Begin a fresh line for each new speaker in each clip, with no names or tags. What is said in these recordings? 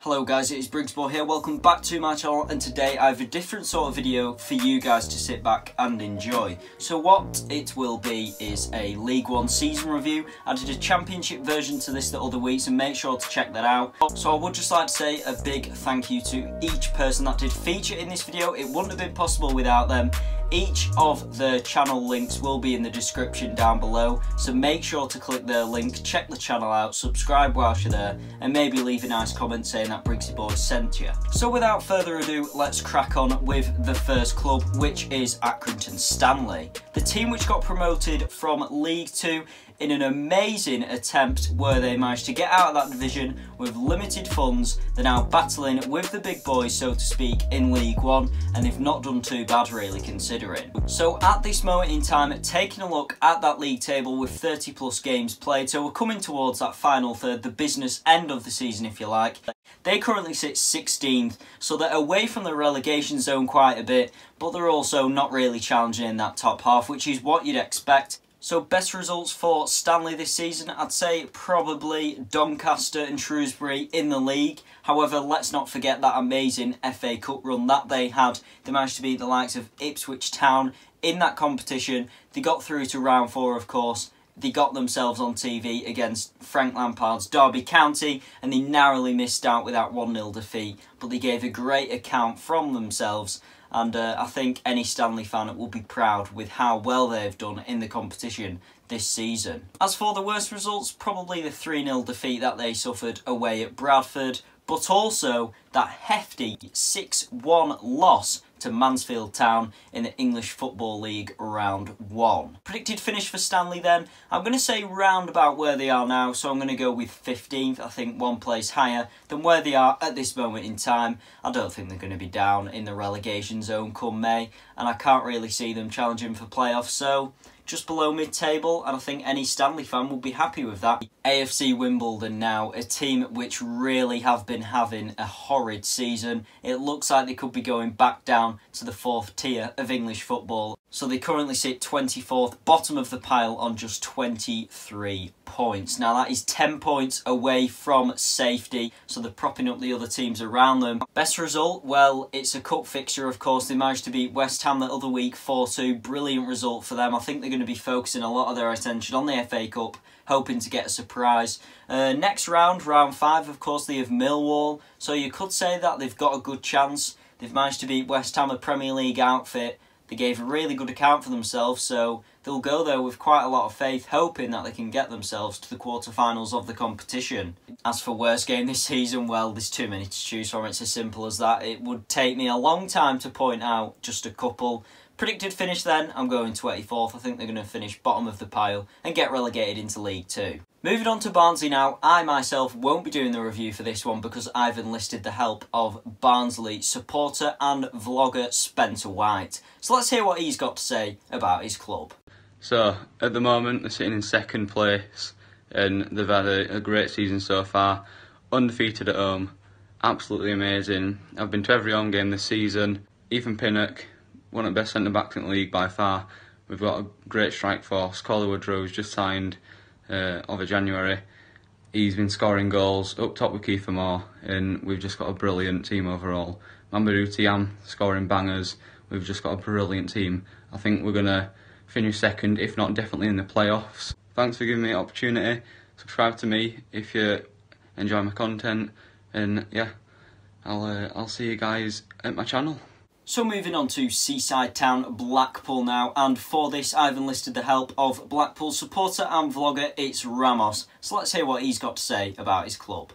Hello guys, it is Briggsyboy here, welcome back to my channel, and today I have a different sort of video for you guys to sit back and enjoy. So what it will be is a League One season review. I did a championship version to this the other week, so make sure to check that out. So I would just like to say a big thank you to each person that did feature in this video. It wouldn't have been possible without them. Each of the channel links will be in the description down below, so make sure to click their link, check the channel out, subscribe whilst you're there, and maybe leave a nice comment saying that Briggsyboy sent you. So without further ado, let's crack on with the first club, which is Accrington Stanley. The team which got promoted from League 2 in an amazing attempt where they managed to get out of that division with limited funds. They're now battling with the big boys, so to speak, in League 1, and they've not done too bad really considering. So at this moment in time, taking a look at that league table with 30 plus games played, so we're coming towards that final third, the business end of the season if you like. They currently sit 16th, so they're away from the relegation zone quite a bit, but they're also not really challenging in that top half, which is what you'd expect. So best results for Stanley this season, I'd say probably Doncaster and Shrewsbury in the league. However, let's not forget that amazing FA Cup run that they had. They managed to beat the likes of Ipswich Town in that competition. They got through to round 4, of course. They got themselves on TV against Frank Lampard's Derby County, and they narrowly missed out with that 1-0 defeat. But they gave a great account from themselves. And I think any Stanley fan will be proud with how well they've done in the competition this season. As for the worst results, probably the 3-0 defeat that they suffered away at Bradford, but also that hefty 6-1 loss to Mansfield Town in the English Football League round 1. Predicted finish for Stanley then, I'm going to say round about where they are now, so I'm going to go with 15th, I think one place higher than where they are at this moment in time. I don't think they're going to be down in the relegation zone come May, and I can't really see them challenging for playoffs, so just below mid-table, and I think any Stanley fan will be happy with that. AFC Wimbledon now, a team which really have been having a horrid season. It looks like they could be going back down to the 4th tier of English football. So they currently sit 24th, bottom of the pile on just 23 points. Now that is 10 points away from safety, so they're propping up the other teams around them. Best result? Well, it's a cup fixture of course. They managed to beat West Ham the other week 4-2. Brilliant result for them. I think they're going to be focusing a lot of their attention on the FA Cup, hoping to get a surprise. Next round, round 5, of course, they have Millwall. So you could say that they've got a good chance. They've managed to beat West Ham, a Premier League outfit. They gave a really good account for themselves, so they'll go there with quite a lot of faith, hoping that they can get themselves to the quarterfinals of the competition. As for worst game this season, well, there's too many to choose from. It's as simple as that. It would take me a long time to point out just a couple. Predicted finish then, I'm going 24th. I think they're going to finish bottom of the pile and get relegated into League 2. Moving on to Barnsley now, I myself won't be doing the review for this one because I've enlisted the help of Barnsley supporter and vlogger Spencer White. So let's hear what he's got to say about his club.
So, at the moment, they're sitting in 2nd place and they've had a great season so far. Undefeated at home, absolutely amazing. I've been to every home game this season. Ethan Pinnock, one of the best centre-backs in the league by far. We've got a great strike force. Colin Woodrow's just signed over January. He's been scoring goals up top with Kiefer Moore, and we've just got a brilliant team overall. Mamadou Thiam scoring bangers. We've just got a brilliant team. I think we're going to finish 2nd, if not definitely in the playoffs. Thanks for giving me the opportunity. Subscribe to me if you enjoy my content, and yeah, I'll see you guys at my channel.
So moving on to Seaside Town, Blackpool now, and for this I've enlisted the help of Blackpool supporter and vlogger, it's Ramos. So let's hear what he's got to say about his club.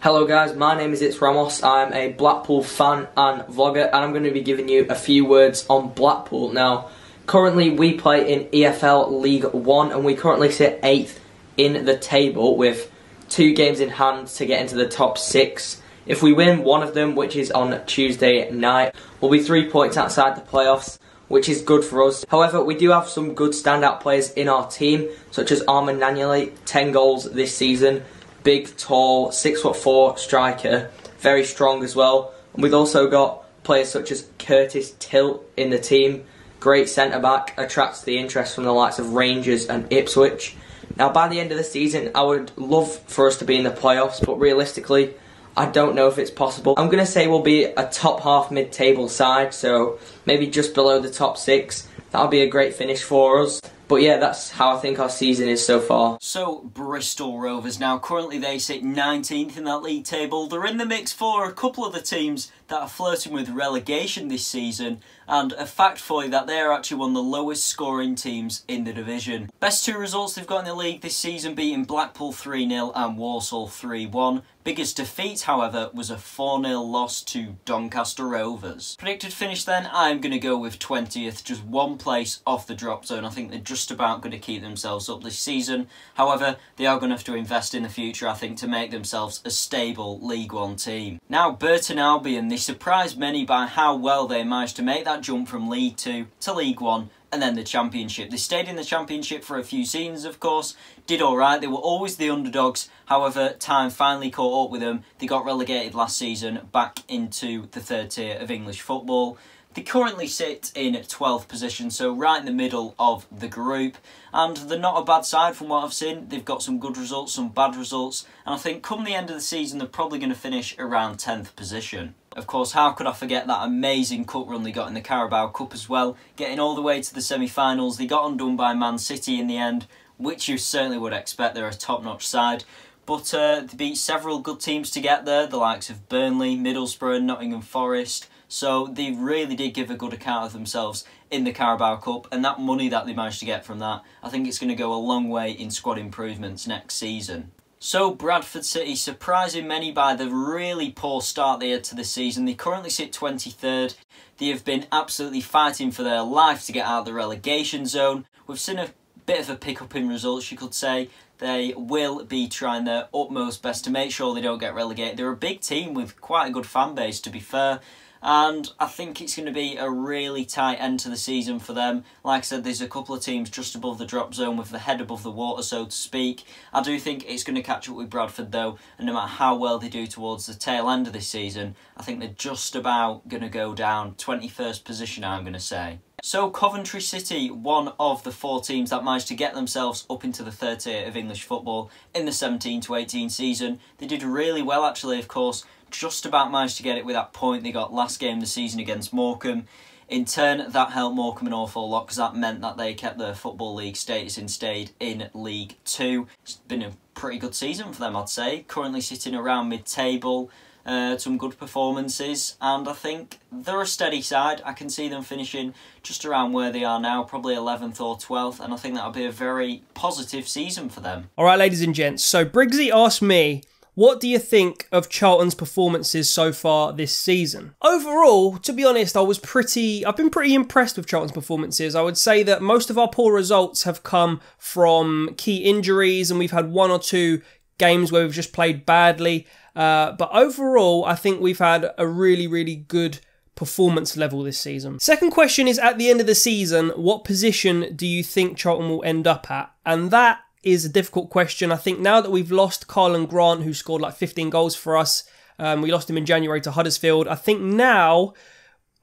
Hello guys, my name is It's Ramos. I'm a Blackpool fan and vlogger, and I'm going to be giving you a few words on Blackpool. Now, currently we play in EFL League 1 and we currently sit 8th in the table with 2 games in hand to get into the top 6. If we win one of them, which is on Tuesday night, we'll be 3 points outside the playoffs, which is good for us. However, we do have some good standout players in our team, such as Armand Naniele, 10 goals this season, big, tall, 6'4" striker, very strong as well. And we've also got players such as Curtis Tilt in the team, great centre-back, attracts the interest from the likes of Rangers and Ipswich. Now, by the end of the season, I would love for us to be in the playoffs, but realistically, I don't know if it's possible. I'm going to say we'll be a top half mid-table side, so maybe just below the top 6. That'll be a great finish for us. But yeah, that's how I think our season is so far.
So, Bristol Rovers now, currently they sit 19th in that league table. They're in the mix for a couple of the teams that are flirting with relegation this season. And a fact for you that they are actually one of the lowest scoring teams in the division. Best 2 results they've got in the league this season beating Blackpool 3-0 and Walsall 3-1. Biggest defeat, however, was a 4-0 loss to Doncaster Rovers. Predicted finish then, I'm going to go with 20th, just 1 place off the drop zone. I think they're just about going to keep themselves up this season. However, they are going to have to invest in the future, I think, to make themselves a stable League One team. Now, Burton Albion, they surprised many by how well they managed to make that jump from League 2 to League 1 and then the Championship. They stayed in the Championship for a few seasons, of course, did alright, they were always the underdogs, however, time finally caught up with them. They got relegated last season back into the 3rd tier of English football. They currently sit in 12th position, so right in the middle of the group, and they're not a bad side from what I've seen. They've got some good results, some bad results, and I think come the end of the season they're probably going to finish around 10th position. Of course, how could I forget that amazing cup run they got in the Carabao Cup as well, getting all the way to the semi-finals. They got undone by Man City in the end, which you certainly would expect. They're a top-notch side. But they beat several good teams to get there, the likes of Burnley, Middlesbrough, Nottingham Forest. So they really did give a good account of themselves in the Carabao Cup, and that money that they managed to get from that, I think it's going to go a long way in squad improvements next season. So Bradford City, surprising many by the really poor start they had to the season. They currently sit 23rd. They have been absolutely fighting for their life to get out of the relegation zone. We've seen a bit of a pick-up in results, you could say. They will be trying their utmost best to make sure they don't get relegated. They're a big team with quite a good fan base, to be fair. And I think it's going to be a really tight end to the season for them. Like I said, there's a couple of teams just above the drop zone with the head above the water, so to speak. I do think it's going to catch up with Bradford though, and no matter how well they do towards the tail end of this season, I think they're just about going to go down 21st position, I'm going to say. So Coventry City, one of the 4 teams that managed to get themselves up into the 3rd tier of English football in the 17-18 season. They did really well actually, of course. Just about managed to get it with that point they got last game of the season against Morecambe. In turn, that helped Morecambe an awful lot because that meant that they kept their Football League status and stayed in League 2. It's been a pretty good season for them, I'd say. Currently sitting around mid-table, some good performances, and I think they're a steady side. I can see them finishing just around where they are now, probably 11th or 12th, and I think that'll be a very positive season for them.
Alright, ladies and gents, so Briggsy asked me, what do you think of Charlton's performances so far this season? Overall, to be honest, I've been pretty impressed with Charlton's performances. I would say that most of our poor results have come from key injuries, and we've had 1 or 2 games where we've just played badly. But overall, I think we've had a really, really good performance level this season. Second question is, at the end of the season, what position do you think Charlton will end up at? And that is a difficult question. I think now that we've lost Carlin Grant, who scored like 15 goals for us, we lost him in January to Huddersfield. I think now,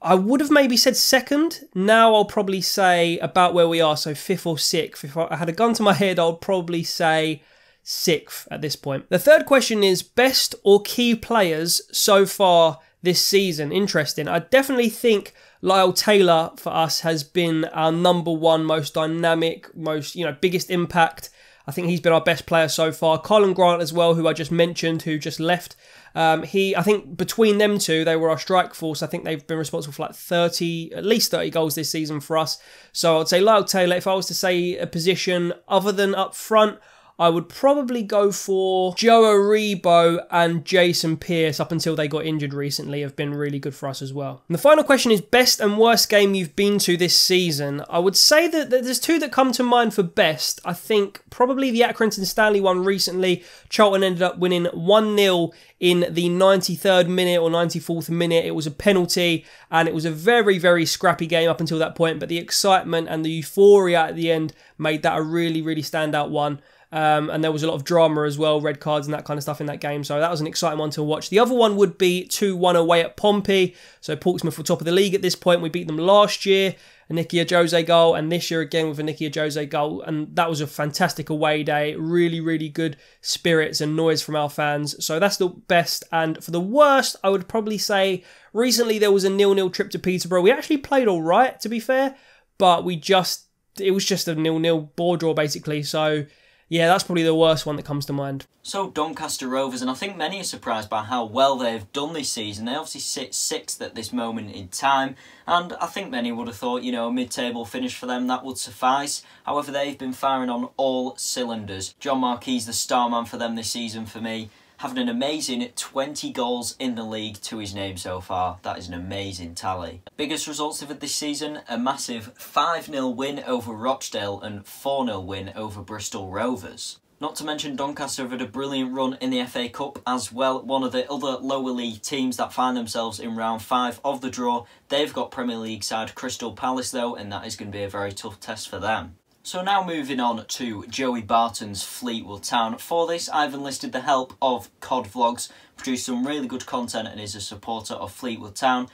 I would have maybe said 2nd. Now I'll probably say about where we are, so 5th or 6th. If I had a gun to my head, I'll probably say 6th at this point. The third question is best or key players so far this season. Interesting. I definitely think Lyle Taylor for us has been our #1 most dynamic, most, biggest impact. I think he's been our best player so far. Colin Grant as well, who I just mentioned, who just left. I think between them two, they were our strike force. I think they've been responsible for like at least 30 goals this season for us. So I'd say Lyle Taylor. If I was to say a position other than up front, I would probably go for Joe Aribo and Jason Pearce, up until they got injured recently, have been really good for us as well. And the final question is best and worst game you've been to this season. I would say that there's 2 that come to mind for best. I think probably the Accrington Stanley one recently. Charlton ended up winning 1-0 in the 93rd minute or 94th minute. It was a penalty and it was a very, very scrappy game up until that point, but the excitement and the euphoria at the end made that a really, really standout one. And there was a lot of drama as well, red cards and that kind of stuff in that game. So that was an exciting one to watch. The other one would be 2-1 away at Pompey. So Portsmouth were top of the league at this point. We beat them last year, a Nicky Ajose goal, and this year again with a Nicky Ajose goal. And that was a fantastic away day. Really, really good spirits and noise from our fans. So that's the best. And for the worst, I would probably say recently there was a 0-0 trip to Peterborough. We actually played all right, to be fair, but it was just a 0-0 ball draw basically. So yeah, that's probably the worst one that comes to mind.
So Doncaster Rovers, and I think many are surprised by how well they've done this season. They obviously sit 6th at this moment in time, and I think many would have thought, a mid-table finish for them, that would suffice. However, they've been firing on all cylinders. John Marquis, the star man for them this season for me, having an amazing 20 goals in the league to his name so far. That is an amazing tally. Biggest results they've had this season, a massive 5-0 win over Rochdale and 4-0 win over Bristol Rovers. Not to mention Doncaster have had a brilliant run in the FA Cup as well. One of the other lower league teams that find themselves in round 5 of the draw. They've got Premier League side Crystal Palace though, and that is going to be a very tough test for them. So now moving on to Joey Barton's Fleetwood Town. For this, I've enlisted the help of Cod Vlogs, produced some really good content and is a supporter of Fleetwood Town.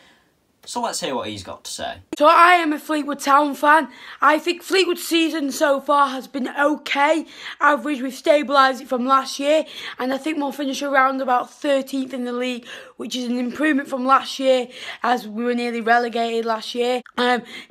So let's hear what he's got to say.
So I am a Fleetwood Town fan. I think Fleetwood's season so far has been okay. Average, we've stabilised it from last year, and I think we'll finish around about 13th in the league, which is an improvement from last year as we were nearly relegated last year.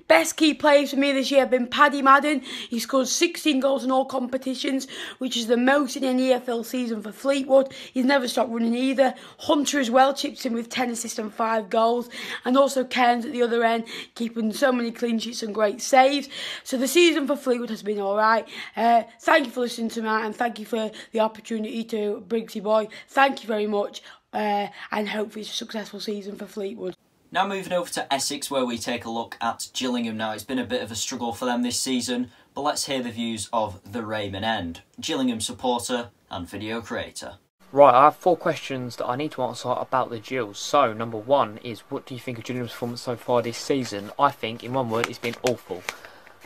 Best key players for me this year have been Paddy Madden. He scored 16 goals in all competitions, which is the most in any EFL season for Fleetwood. He's never stopped running either. Hunter as well chips in with 10 assists and 5 goals, and also Cairns at the other end, keeping so many clean sheets and great saves. So the season for Fleetwood has been alright. Thank you for listening to me, and thank you for the opportunity to Briggsyboy. Thank you very much, and hopefully it's a successful season for Fleetwood.
Now moving over to Essex, where we take a look at Gillingham. Now it's been a bit of a struggle for them this season, but let's hear the views of the Raymond End, Gillingham supporter and video creator.
Right, I have 4 questions that I need to answer about the Gills. So, number 1 is, what do you think of Gillingham's performance so far this season? I think, in one word, it's been awful.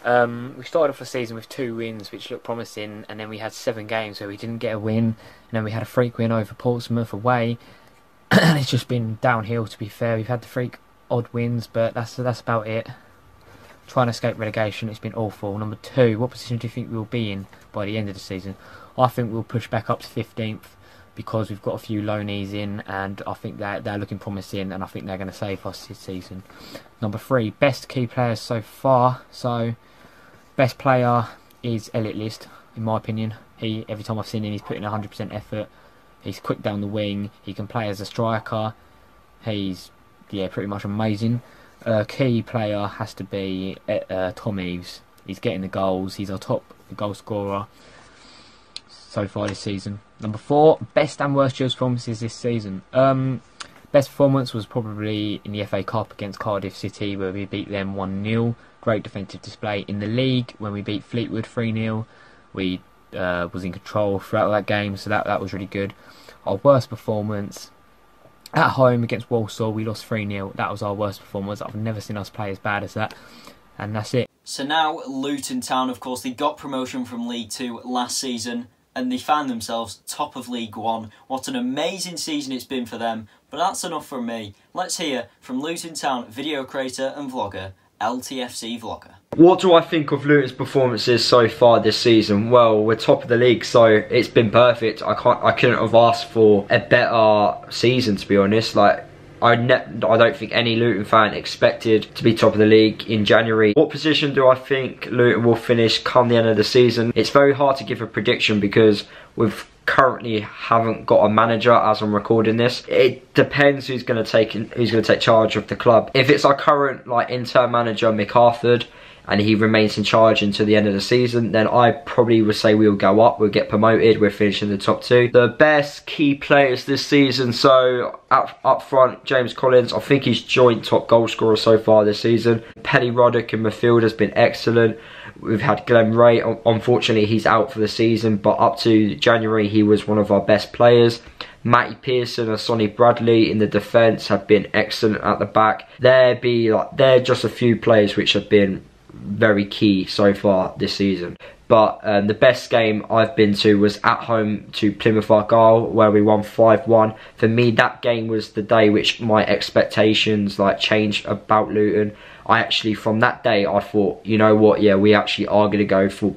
We started off the season with 2 wins, which looked promising, and then we had 7 games where we didn't get a win, and then we had a freak win over Portsmouth away, and it's just been downhill, to be fair. We've had the freak odd wins, but that's about it. Trying to escape relegation, it's been awful. Number 2, what position do you think we'll be in by the end of the season? I think we'll push back up to 15th. Because we've got a few loanees in, and I think they're looking promising, and I think they're going to save us this season. Number 3, best key players so far. So, best player is Elliot List, in my opinion. Every time I've seen him, he's putting 100% effort. He's quick down the wing. He can play as a striker. He's, pretty much amazing. Key player has to be Tom Eves. He's getting the goals. He's our top goal scorer so far this season. Number 4, best and worst Gills performances this season. Best performance was probably in the FA Cup against Cardiff City, where we beat them 1-0. Great defensive display in the league when we beat Fleetwood 3-0. We was in control throughout that game, so that was really good. Our worst performance at home against Walsall, we lost 3-0. That was our worst performance. I've never seen us play as bad as that, and that's it.
So now Luton Town, of course, they got promotion from League 2 last season, and they found themselves top of League 1. What an amazing season it's been for them, but that's enough from me. Let's hear from Luton Town video creator and vlogger, LTFC Vlogger.
What do I think of Luton's performances so far this season? Well, we're top of the league, so it's been perfect. I couldn't have asked for a better season, to be honest. I don't think any Luton fan expected to be top of the league in January. What position do I think Luton will finish come the end of the season? It's very hard to give a prediction because we've currently haven't got a manager as I'm recording this. It depends who's going to take charge of the club. If it's our current interim manager MacArthur, and he remains in charge until the end of the season, then I probably would say we'll go up, we'll get promoted, we're finishing the top 2. The best key players this season, so up front, James Collins, I think he's joint top goal scorer so far this season. Penny Roddick in midfield has been excellent. We've had Glenn Ray, unfortunately he's out for the season, but up to January he was one of our best players. Matty Pearson and Sonny Bradley in the defence have been excellent at the back. They're just a few players which have been very key so far this season. But the best game I've been to was at home to Plymouth Argyle, where we won 5-1. For me, that game was the day which my expectations changed about Luton. I actually, from that day, I thought, you know what, yeah, we actually are going to go for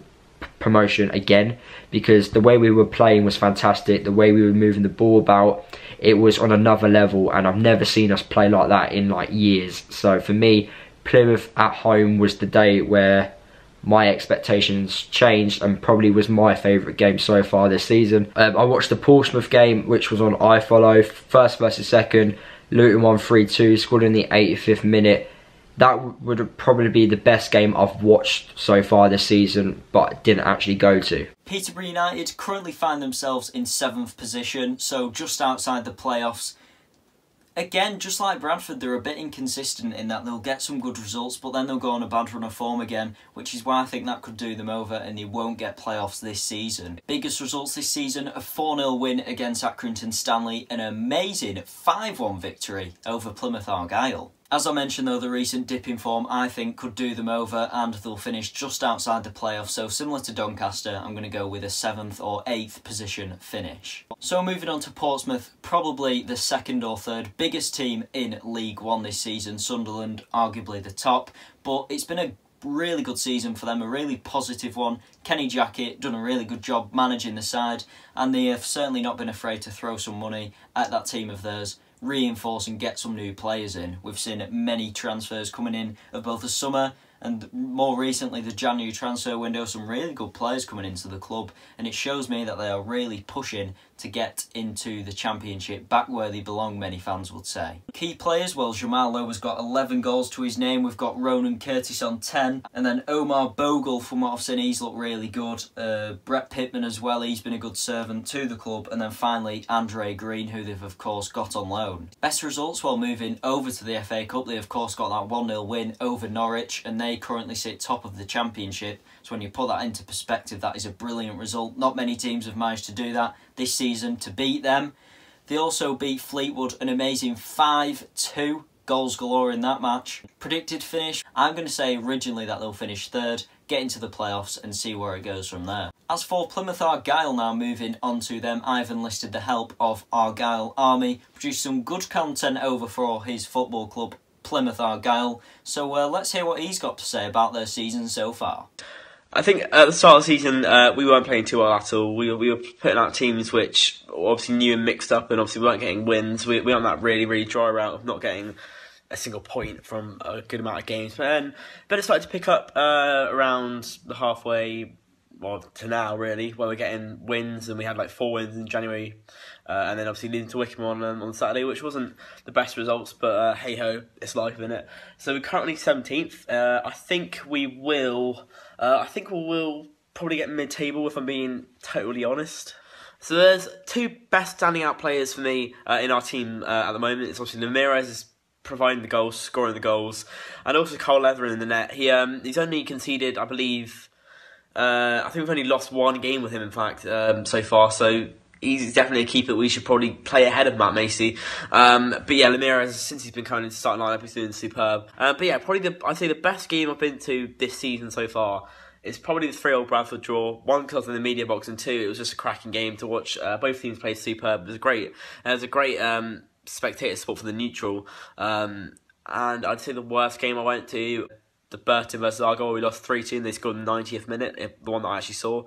promotion again, because the way we were playing was fantastic. The way we were moving the ball about, it was on another level, and I've never seen us play like that in years. So for me, Plymouth at home was the day where my expectations changed, and probably was my favourite game so far this season. I watched the Portsmouth game, which was on iFollow, first versus second. Luton won 3-2, scored in the 85th minute. That would probably be the best game I've watched so far this season, but didn't actually go to.
Peterborough United currently find themselves in 7th position, so just outside the playoffs. Again, just like Bradford, they're a bit inconsistent in that they'll get some good results, but then they'll go on a bad run of form again, which is why I think that could do them over and they won't get playoffs this season. Biggest results this season, a 4-0 win against Accrington Stanley, an amazing 5-1 victory over Plymouth Argyle. As I mentioned though, the recent dip in form I think could do them over and they'll finish just outside the playoffs, so similar to Doncaster, I'm going to go with a 7th or 8th position finish. So moving on to Portsmouth, probably the 2nd or 3rd biggest team in League One this season. Sunderland arguably the top, but it's been a really good season for them, a really positive one. Kenny Jackett done a really good job managing the side, and they have certainly not been afraid to throw some money at that team of theirs, reinforce and get some new players in. We've seen many transfers coming in of both the summer and more recently the January transfer window, some really good players coming into the club, and it shows me that they are really pushing to get into the Championship, back where they belong, many fans would say. Key players, well, Jamal Lowe has got 11 goals to his name, we've got Ronan Curtis on 10, and then Omar Bogle, from what I've seen, he's looked really good. Brett Pittman as well, he's been a good servant to the club, and then finally Andre Green, who they've of course got on loan. Best results while moving over to the FA Cup, they of course got that 1-0 win over Norwich, and they currently sit top of the Championship. So when you put that into perspective, that is a brilliant result. Not many teams have managed to do that this season, to beat them. They also beat Fleetwood, an amazing 5-2, goals galore in that match. Predicted finish, I'm going to say originally that they'll finish 3rd, get into the playoffs and see where it goes from there. As for Plymouth Argyle now, moving on to them, I've enlisted the help of Argyle Army, produced some good content over for his football club, Plymouth Argyle. So let's hear what he's got to say about their season so far.
I think at the start of the season, we weren't playing too well at all. We were putting out teams which were obviously new and mixed up, and obviously we weren't getting wins. We were on that really dry route of not getting a single point from a good amount of games. But then it started to pick up around the halfway, well, to now really, where we're getting wins, and we had 4 wins in January, and then obviously leading to Wickham on Saturday, which wasn't the best results, but hey ho, it's life, isn't it? So we're currently 17th. I think we will probably get mid-table, if I'm being totally honest. So there's 2 best standing out players for me in our team at the moment. It's obviously Ramirez is providing the goals, scoring the goals, and also Cole Leverin in the net. He's only conceded, I believe, I think we've only lost 1 game with him, in fact, so far. So he's definitely a keeper we should probably play ahead of Matt Macy. But yeah, Ramirez, since he's been coming into starting lineup, he's doing superb. But yeah, probably I'd say the best game I've been to this season so far is probably the 3-3 Bradford draw. 1, because I was in the media box, and 2, it was just a cracking game to watch. Both teams played superb. It was a great spectator support for the neutral. And I'd say the worst game I went to, the Burton versus Argyle, we lost 3-2 and they scored in the 90th minute, the one that I actually saw.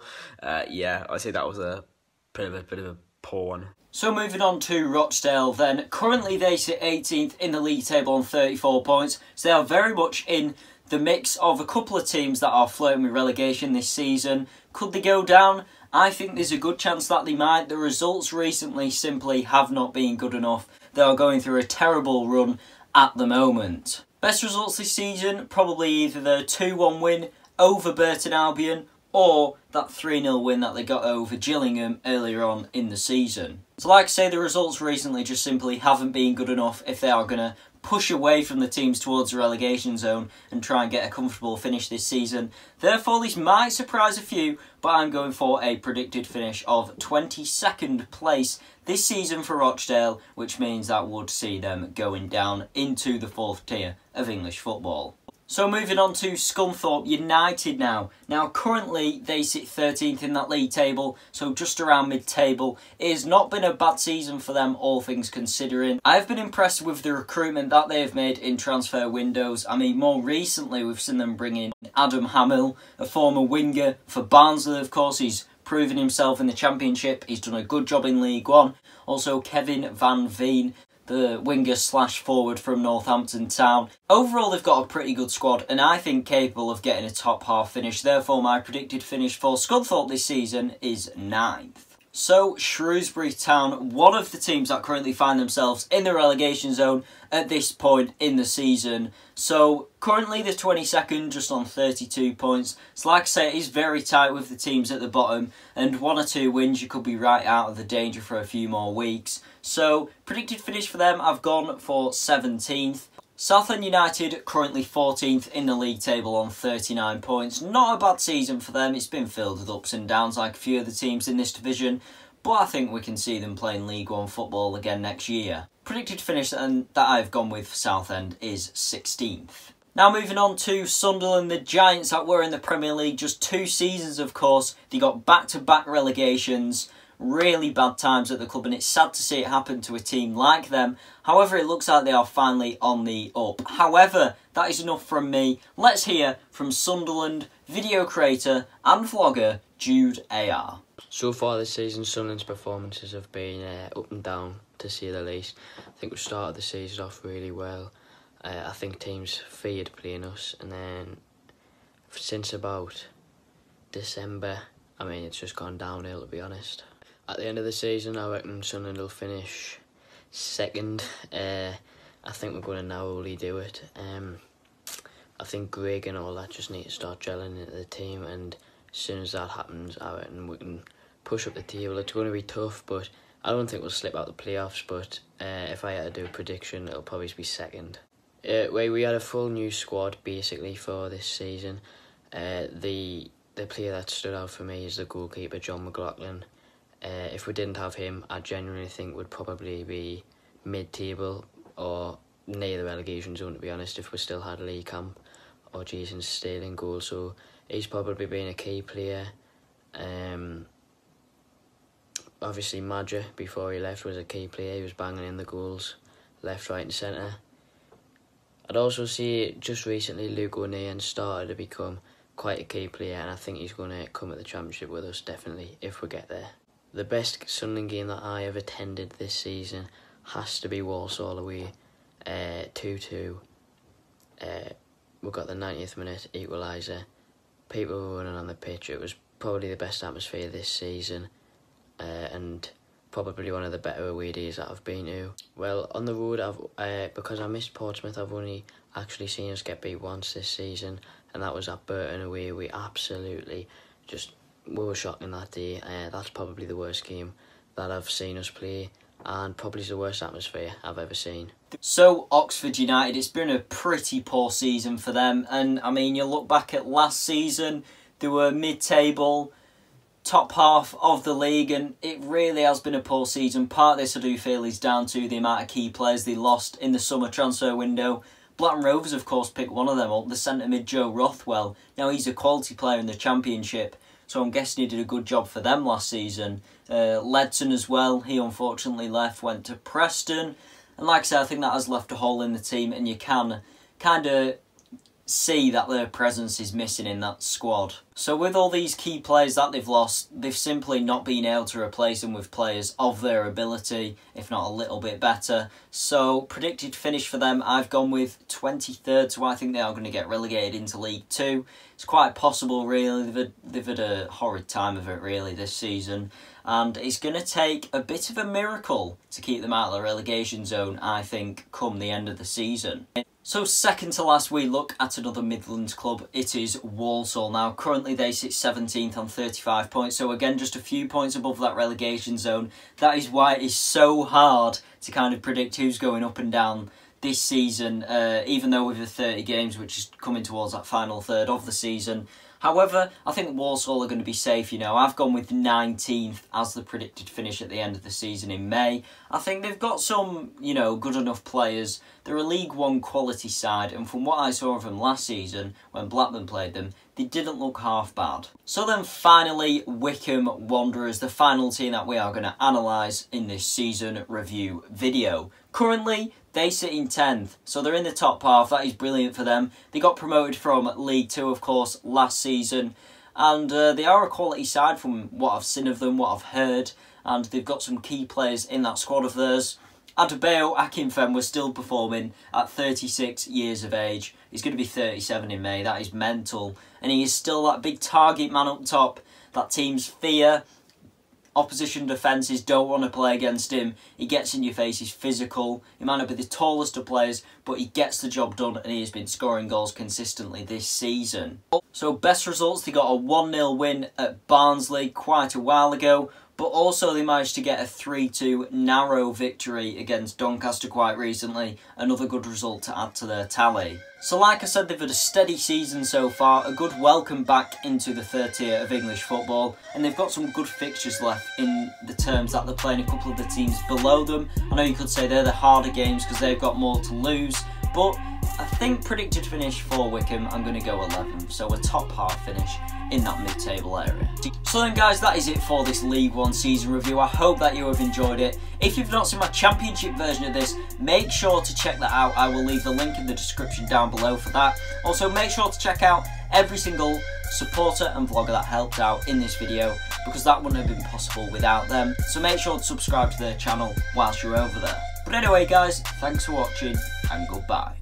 Yeah, I'd say that was a bit of a poor one.
So moving on to Rochdale then, currently they sit 18th in the league table on 34 points, so they are very much in the mix of a couple of teams that are flirting with relegation this season. Could they go down? I think there's a good chance that they might. The results recently simply have not been good enough. They are going through a terrible run at the moment. Best results this season, probably either the 2-1 win over Burton Albion or that 3-0 win that they got over Gillingham earlier on in the season. So like I say, the results recently just simply haven't been good enough if they are going to push away from the teams towards the relegation zone and try and get a comfortable finish this season. Therefore, this might surprise a few, but I'm going for a predicted finish of 22nd place this season for Rochdale, which means that would see them going down into the 4th tier of English football. So moving on to Scunthorpe United now. Now currently they sit 13th in that league table, so just around mid-table. It has not been a bad season for them, all things considering. I've been impressed with the recruitment that they have made in transfer windows. I mean, more recently we've seen them bring in Adam Hamill, a former winger for Barnsley, of course. He's proven himself in the Championship. He's done a good job in League One. Also Kevin Van Veen, the winger slash forward from Northampton Town. Overall, they've got a pretty good squad and I think capable of getting a top half finish. Therefore, my predicted finish for Scunthorpe this season is 9th. So, Shrewsbury Town, one of the teams that currently find themselves in the relegation zone at this point in the season. So, currently they're 22nd, just on 32 points. So, like I say, it is very tight with the teams at the bottom. And 1 or 2 wins, you could be right out of the danger for a few more weeks. So, predicted finish for them, I've gone for 17th. Southend United currently 14th in the league table on 39 points. Not a bad season for them. It's been filled with ups and downs like a few of the teams in this division, but I think we can see them playing League One football again next year. Predicted finish that I've gone with for Southend is 16th. Now moving on to Sunderland, the Giants that were in the Premier League just 2 seasons, of course. They got back-to-back relegations. Really bad times at the club, and it's sad to see it happen to a team like them. However, it looks like they are finally on the up. However, that is enough from me. Let's hear from Sunderland video creator and vlogger Jude AR.
So far this season, Sunderland's performances have been up and down, to say the least. I think we started the season off really well. I think teams feared playing us, and then since about December, I mean, it's just gone downhill, to be honest. At the end of the season, I reckon Sunderland will finish 2nd. I think we're going to narrowly do it. I think Greg and all that just need to start gelling into the team, and as soon as that happens, I reckon we can push up the table. It's going to be tough, but I don't think we'll slip out the playoffs, but if I had to do a prediction, it'll probably be 2nd. We had a full new squad, basically, for this season. The player that stood out for me is the goalkeeper, John McLaughlin. If we didn't have him, I genuinely think would probably be mid-table or near the relegation zone, to be honest, if we still had Lee Camp or Jason Sterling goal. So he's probably been a key player. Obviously Madger, before he left, was a key player. He was banging in the goals, left, right and centre. I'd also see just recently Luke O'Neill started to become quite a key player, and I think he's going to come at the Championship with us, definitely, if we get there. The best Sunderland game that I have attended this season has to be Walsall away, 2-2. We got the 90th minute equaliser. People were running on the pitch. It was probably the best atmosphere this season, and probably one of the better away days that I've been to. Well, on the road, because I missed Portsmouth, I've only actually seen us get beat once this season, and that was at Burton away. We absolutely we were shocking that day. That's probably the worst game that I've seen us play, and probably the worst atmosphere I've ever seen.
So, Oxford United, it's been a pretty poor season for them, and I mean, you look back at last season, they were mid-table, top half of the league, and it really has been a poor season. Part of this I do feel is down to the amount of key players they lost in the summer transfer window. Blackburn Rovers, of course, picked one of them up, the centre mid Joe Rothwell. Now, he's a quality player in the Championship, so I'm guessing he did a good job for them last season. Ledson as well, he unfortunately left, went to Preston. And like I said, I think that has left a hole in the team, and you can kind of see that their presence is missing in that squad. So with all these key players that they've lost, they've simply not been able to replace them with players of their ability, if not a little bit better. So predicted finish for them, I've gone with 23rd, so I think they are going to get relegated into League 2. It's quite possible, really. They've had a horrid time of it, really, this season. And it's going to take a bit of a miracle to keep them out of the relegation zone, I think, come the end of the season. So second to last, we look at another Midlands club. It is Walsall. Now, currently they sit 17th on 35 points. So again, just a few points above that relegation zone. That is why it is so hard to kind of predict who's going up and down this season. Even though with the 30 games, which is coming towards that final third of the season, However, I think Walsall are going to be safe, you know. I've gone with 19th as the predicted finish at the end of the season in May. I think they've got some, you know, good enough players. They're a League One quality side, and from what I saw of them last season, when Blackburn played them, they didn't look half bad. So then finally, Wycombe Wanderers, the final team that we are going to analyse in this season review video. Currently, they sit in 10th, so they're in the top half. That is brilliant for them. They got promoted from League 2, of course, last season, and they are a quality side from what I've seen of them, what I've heard, and they've got some key players in that squad of theirs. Adebayo Akinfenwa was still performing at 36 years of age. He's going to be 37 in May. That is mental. And he is still that big target man up top that teams fear. Opposition defences don't want to play against him. He gets in your face, he's physical. He might not be the tallest of players, but he gets the job done, and he has been scoring goals consistently this season. So best results, they got a 1-0 win at Barnsley quite a while ago, but also they managed to get a 3-2 narrow victory against Doncaster quite recently. Another good result to add to their tally. So like I said, they've had a steady season so far, a good welcome back into the third tier of English football, and they've got some good fixtures left in the terms that they're playing a couple of the teams below them. I know you could say they're the harder games because they've got more to lose, but I think predicted finish for Wycombe, I'm going to go 11th, so a top half finish in that mid-table area. So then guys, that is it for this League One season review. I hope that you have enjoyed it. If you've not seen my Championship version of this, make sure to check that out. I will leave the link in the description down below for that. Also, make sure to check out every single supporter and vlogger that helped out in this video, because that wouldn't have been possible without them. So make sure to subscribe to their channel whilst you're over there. But anyway guys, thanks for watching and goodbye.